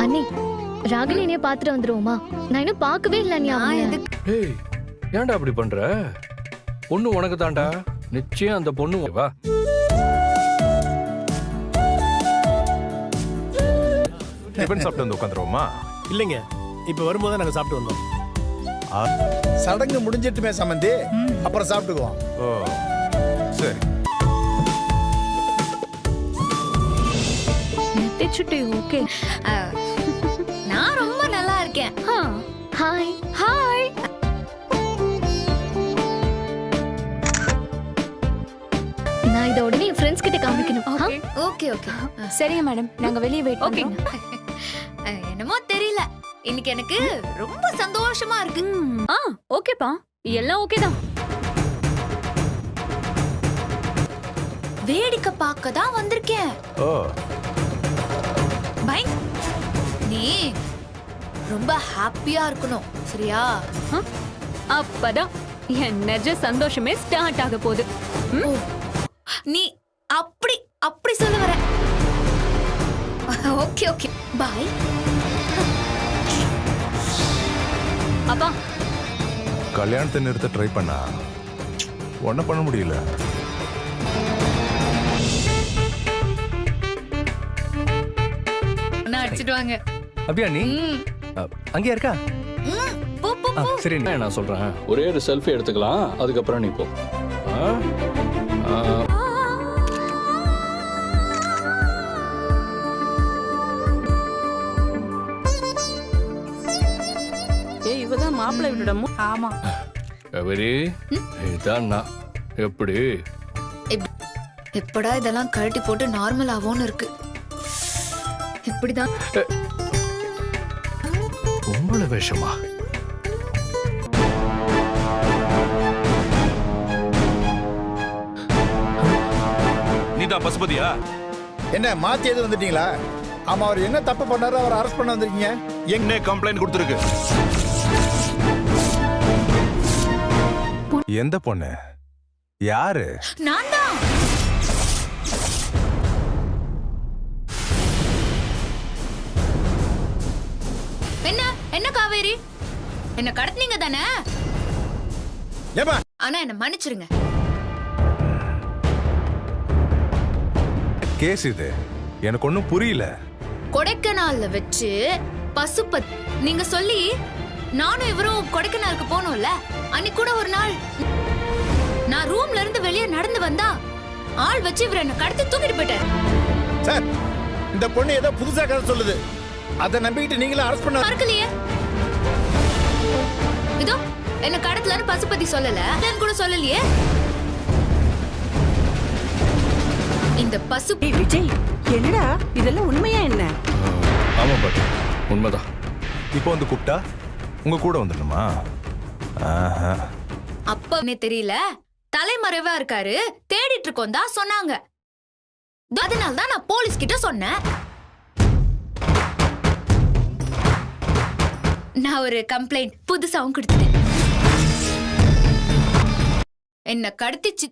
அண்ணி ராகினிய பாத்துட்டு வந்துருவோமா? நான் இன்னும் பார்க்கவே இல்ல நீ அவன். ஏய் ஏன்டா அப்படி பண்ற? பொண்ணு உனக்கு தான்டா, நிச்சயம் அந்த பொண்ணு வா. டிபன் சாப்பிட்டு வந்து உட்காந்துருவோமா? இல்லைங்க, இப்ப வரும்போது நாங்க சாப்பிட்டு வந்தோம். சடங்கு முடிஞ்சிட்டுமே சம்பந்தி, அப்புறம் சாப்பிட்டுக்குவோம். ஓ சரி. ஓகே. நான் ரொம்ப நல்லா இருக்கேன். Hi hi. நான் இத உடனே என் ஃப்ரெண்ட்ஸ் கிட்ட காமிக்கணும். Okay okay. சரிங்க மேடம், நாங்க வெளியே வெயிட் பண்றோம். என்னமோ தெரியல, இன்னைக்கு எனக்கு ரொம்ப சந்தோஷமா இருக்கு. ஓகேப்பா, எல்லாம் ஓகே தான். வேடிக்கை பார்க்க தான் வந்திருக்கேன். ஓ பை, நீ ரொம்ப ஹாப்பியா இருக்கணும், சரியா? அப்பதான் என் நிஜ சந்தோஷமே ஸ்டார்ட் ஆக போகுது. நீ அப்படி அப்படி சொல்ல வர. Okay okay bye. அப்பா, கல்யாணத்தை நிறுத்த ட்ரை பண்ணா ஒன்னும் பண்ண முடியல. நான் அடிச்சிட்டு வாங்க. அப்படியா நீ அங்கே இருக்கா? போ போ போ. சரி நான் சொல்றேன், ஒரே ஒரு செல்ஃபி எடுத்துக்கலாம், அதுக்கப்புறம் நீ போ. இவதான் மாப்பிள்ளை விடணும். ஆமா, கவரி இதான் நான். எப்படி எப்படா இதெல்லாம் கழட்டி போட்டு நார்மல் ஆவோன்னு இருக்கு. இப்படிதான் பொம்பளை வேஷமா? நீதான் பசுபதியா? என்ன மாத்தி எது வந்துட்டீங்களா? ஆமா, அவர் என்ன தப்பு பண்ணாரு, அவர் அரெஸ்ட் பண்ண வந்திருக்கீங்க? என்ன கம்ப்ளைண்ட் கொடுத்துருக்கு? எந்த பொண்ணு? யாரு? நான் தான். என்ன என்ன காவேரி, என்ன கடத்துனீங்க தானே? ஏமா ஆனா என்ன மன்னிச்சிருங்க. கேஸ் இது எனக்கு ஒன்னும் புரியல. கொடைக்கானல்ல வச்சு பசுபத் நீங்க சொல்லி நானும் இவரும் கொடைக்கானலுக்கு போனோம்ல, அன்னைக்கு கூட ஒரு நாள் நான் ரூம்ல இருந்து வெளியே நடந்து வந்தா ஆள் வச்சு இவர் என்ன கடத்தி தூக்கிட்டு போயிட்டார். சார், இந்த பொண்ணு ஏதோ புதுசா கதை சொல்லுது, அதை நம்பிக்கிட்டு நீங்களும் அரெஸ்ட் பண்ண மறக்கலையே. இதோ என்ன கடத்தலன்னு பசுபதி சொல்லல, கூட சொல்லலையே. இந்த பசு விஜய், என்னடா இதெல்லாம் உண்மையா என்ன? ஆமா பாட்டி, உண்மைதான். இப்போ வந்து கூப்பிட்டா உங்க கூட வந்துடணுமா? அப்பவே தெரியல, தலைமறைவா இருக்காரு, தேடிட்டு இருக்கோம் தான் சொன்னாங்க. அதனால தான் நான் போலீஸ் கிட்ட சொன்னேன். நான் ஒரு கம்ப்ளைண்ட் புதுசாவும் கொடுத்துட்டேன். என்ன கடத்தி